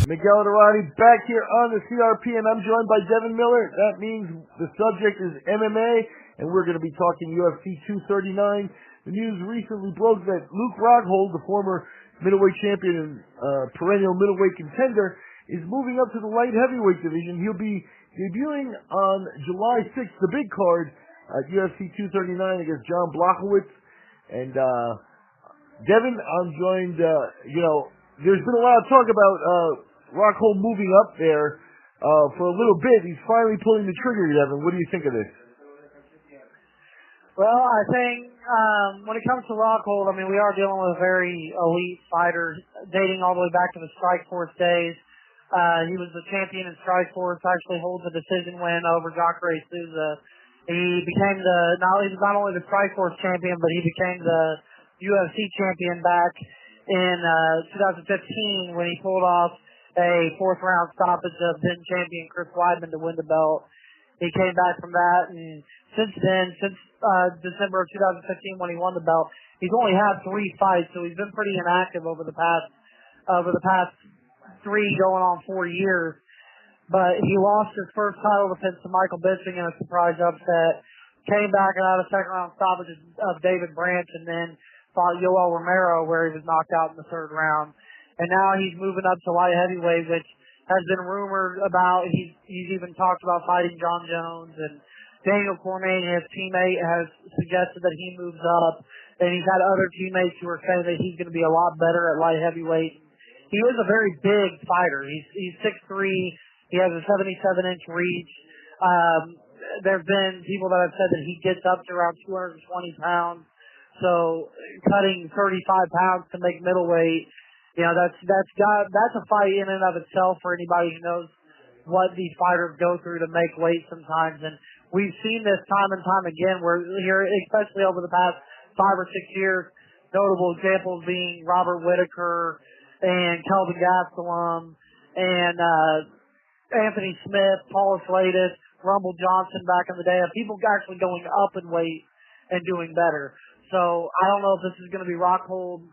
Miguel Iturrate back here on the CRP, and I'm joined by Devin Miller. That means the subject is MMA, and we're going to be talking UFC 239. The news recently broke that Luke Rockhold, the former middleweight champion and perennial middleweight contender, is moving up to the light heavyweight division. He'll be debuting on July 6th, the big card, at UFC 239 against Jan Blachowicz. And Devin, I'm joined, there's been a lot of talk about Rockhold moving up there for a little bit. He's finally pulling the trigger, Devin. What do you think of this? Well, I think when it comes to Rockhold, we are dealing with a very elite fighter, dating all the way back to the Strikeforce days. He was the champion in Strikeforce, actually holds a decision win over Jacare Souza. He became he was not only the Strikeforce champion, but he became the UFC champion back in 2015 when he pulled off a fourth-round stoppage of then champion Chris Weidman to win the belt. He came back from that, and since December of 2015 when he won the belt, he's only had 3 fights, so he's been pretty inactive over the past 3 going on 4 years. But he lost his first title defense to Michael Bisping in a surprise upset, came back and had a second-round stoppage of David Branch, and then fought Yoel Romero where he was knocked out in the 3rd round. And now he's moving up to light heavyweight, which has been rumored about. He's even talked about fighting Jon Jones, and Daniel Cormier, his teammate, has suggested that he moves up. And he's had other teammates who are saying that he's going to be a lot better at light heavyweight. He is a very big fighter. He's 6'3". He has a 77-inch reach. There have been people that have said that he gets up to around 220 pounds. So cutting 35 pounds to make middleweight, that's a fight in and of itself for anybody who knows what these fighters go through to make weight sometimes. And we've seen this time and time again where here, especially over the past 5 or 6 years, notable examples being Robert Whitaker and Kelvin Gastelum and Anthony Smith, Paul Slatus, Rumble Johnson back in the day, of people actually going up in weight and doing better. So I don't know if this is going to be Rockhold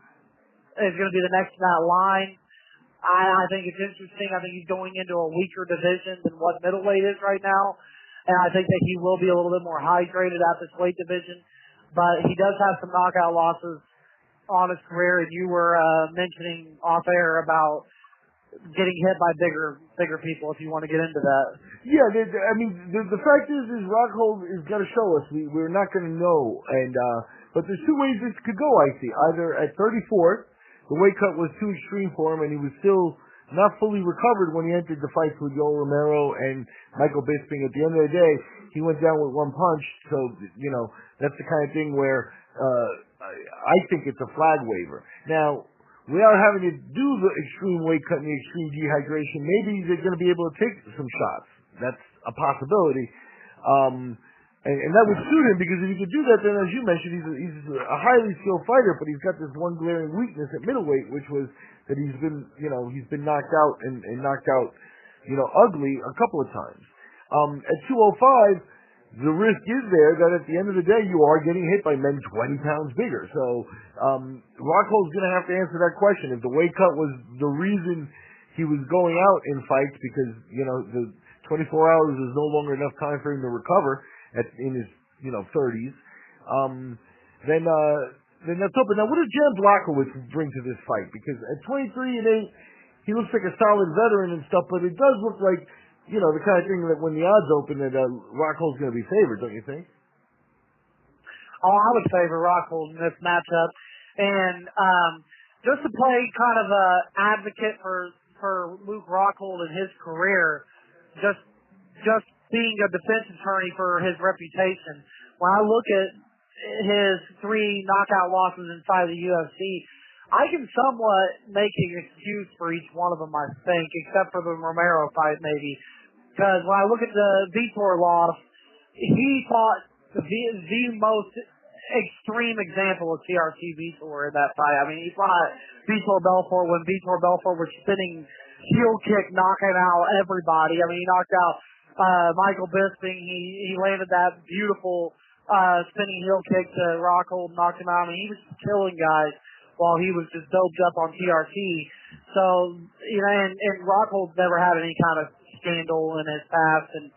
is going to be the next in that line. I think it's interesting. I think he's going into a weaker division than what middleweight is right now. And I think that he will be a little bit more hydrated at this weight division. But he does have some knockout losses on his career. And you were mentioning off air about getting hit by bigger people, if you want to get into that. Yeah, the fact is Rockhold is going to show us. We're not going to know. But there's 2 ways this could go, I see. Either at 34, the weight cut was too extreme for him, and he was still not fully recovered when he entered the fights with Yoel Romero and Michael Bisping. At the end of the day, he went down with 1 punch. So, that's the kind of thing where I think it's a flag waiver. Now, without having to do the extreme weight cut and the extreme dehydration, maybe they're going to be able to take some shots. That's a possibility. And that would suit him, because if he could do that, then as you mentioned, he's a highly skilled fighter, but he's got this one glaring weakness at middleweight, which was that he's been knocked out and knocked out, ugly a couple of times. At 205, the risk is there that at the end of the day, you are getting hit by men 20 pounds bigger. So, Rockhold's going to have to answer that question. If the weight cut was the reason he was going out in fights because, the 24 hours is no longer enough time for him to recover, in his 30s, then that's open. Now, what does Jan Blachowicz bring to this fight? Because at 23 and 8, he looks like a solid veteran and stuff, but it does look like the kind of thing that when the odds open that Rockhold's going to be favored, don't you think? Oh, I would favor Rockhold in this matchup, and just to play kind of a advocate for Luke Rockhold and his career, just being a defense attorney for his reputation, when I look at his 3 knockout losses inside the UFC, I can somewhat make an excuse for each one of them, I think, except for the Romero fight, maybe. Because when I look at the Vitor loss, he fought the most extreme example of TRT Vitor in that fight. He fought Vitor Belfort when Vitor Belfort was spinning heel kick, knocking out everybody. He knocked out Michael Bisping. He landed that beautiful spinning heel kick to Rockhold, knocked him out. He was killing guys while he was just doped up on TRT. So, you know, and Rockhold's never had any kind of scandal in his past. And,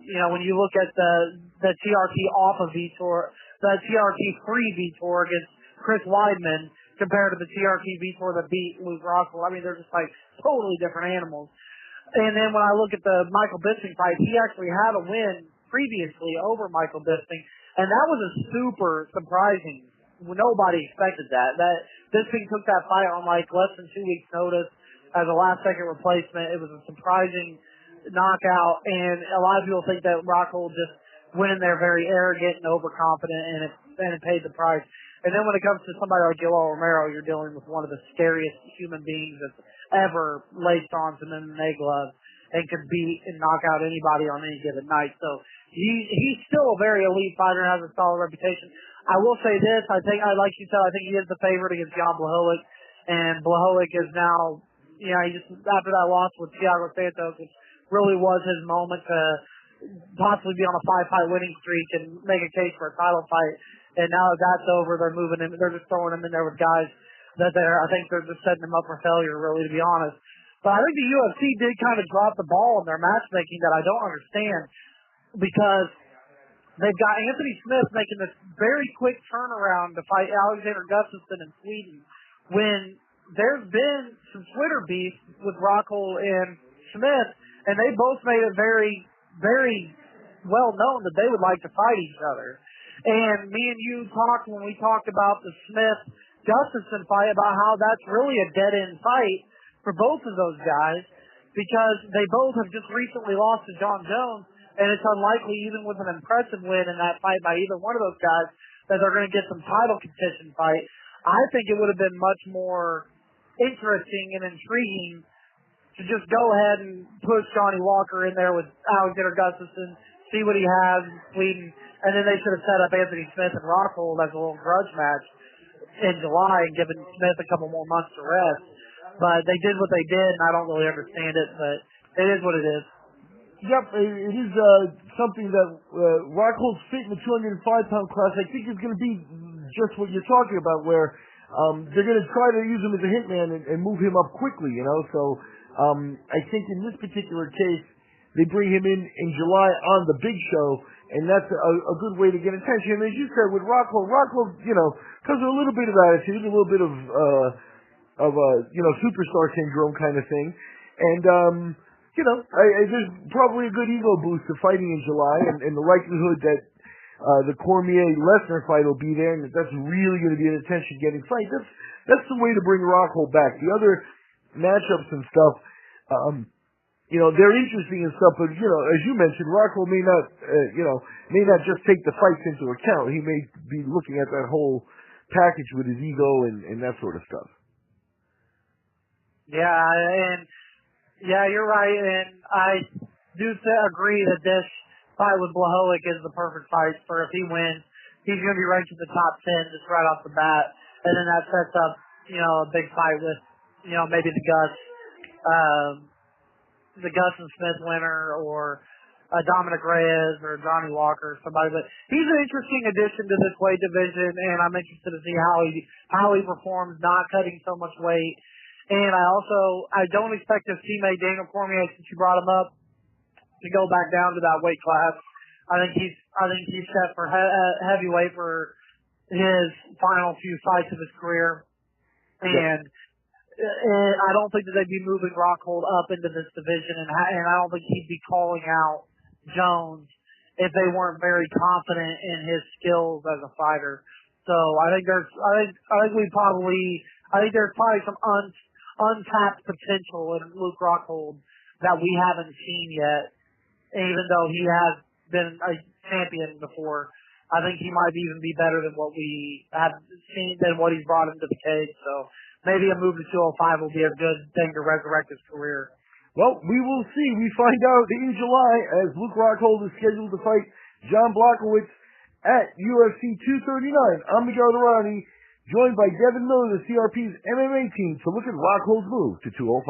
you know, when you look at the TRT off of Vitor, the TRT free Vitor against Chris Weidman compared to the TRT Vitor that beat Luke Rockhold, I mean, they're just like totally different animals. And then when I look at the Michael Bisping fight, he actually had a win previously over Michael Bisping, and that was a super surprising. Nobody expected that. Bisping took that fight on like less than 2 weeks' notice as a last-second replacement. It was a surprising knockout, and a lot of people think that Rockhold just went in there very arrogant and overconfident, and it paid the price. And then when it comes to somebody like Yoel Romero, you're dealing with one of the scariest human beings that's ever laced on some MMA gloves and could beat and knock out anybody on any given night. So he's still a very elite fighter and has a solid reputation. I will say this, I think, like you said, I think he is the favorite against Jan Blachowicz, and Blachowicz is now, you know, he just, after that loss with Thiago Santos, which really was his moment to possibly be on a 5-fight winning streak and make a case for a title fight. And now that that's over, they're moving him, they're just throwing him in there with guys that I think they're just setting him up for failure, really, to be honest. But I think the UFC did kind of drop the ball in their matchmaking that I don't understand, because they've got Anthony Smith making this very quick turnaround to fight Alexander Gustafsson in Sweden, when there's been some Twitter beef with Rockhold and Smith, and they both made it very, very well known that they would like to fight each other. And me and you talked, when we talked about the Smith-Gustafsson fight, about how that's really a dead-end fight for both of those guys, because they both have just recently lost to Jon Jones, and it's unlikely, even with an impressive win in that fight by either one of those guys, that they're going to get some title contention fight. I think it would have been much more interesting and intriguing to just go ahead and push Johnny Walker in there with Alexander Gustafsson, see what he has in Sweden, and then they should have set up Anthony Smith and Rockhold as a little grudge match in July and given Smith a couple more months to rest. But they did what they did, and I don't really understand it, but it is what it is. Yep, it is something that Rockhold's fit in the 205-pound class, I think, is going to be just what you're talking about, where they're going to try to use him as a hitman and move him up quickly, you know. So I think in this particular case, they bring him in July on the big show, and that's a good way to get attention. And as you said, with Rockhold, you know, because of a little bit of attitude, a little bit of you know, superstar syndrome kind of thing, and you know, there's probably a good ego boost to fighting in July, and the likelihood that the Cormier-Lesnar fight will be there, and that's really going to be an attention-getting fight. That's the way to bring Rockhold back. The other matchups and stuff, you know, they're interesting and stuff, but, you know, as you mentioned, Rockhold may not, you know, may not just take the fights into account. He may be looking at that whole package with his ego and that sort of stuff. Yeah, you're right, and I do agree that this fight with Blachowicz is the perfect fight for if he wins. He's going to be ranked in the top 10 just right off the bat, and then that sets up, you know, a big fight with, you know, maybe the Gus and Smith winner, or Dominic Reyes or Johnny Walker or somebody. But he's an interesting addition to this weight division, and I'm interested to see how he performs not cutting so much weight. And I don't expect his teammate Daniel Cormier, since you brought him up, to go back down to that weight class. I think he's set for heavyweight for his final few fights of his career. And I don't think that they'd be moving Rockhold up into this division, and I don't think he'd be calling out Jones if they weren't very confident in his skills as a fighter. So I think there's probably some untapped potential in Luke Rockhold that we haven't seen yet, even though he has been a champion before. I think he might even be better than what we have seen, than what he's brought into the cage. So maybe a move to 205 will be a good thing to resurrect his career. Well, we will see. We find out in July as Luke Rockhold is scheduled to fight Jan Blachowicz at UFC 239. I'm Miguel, joined by Devin Miller, the CRP's MMA team, to look at Rockhold's move to 205.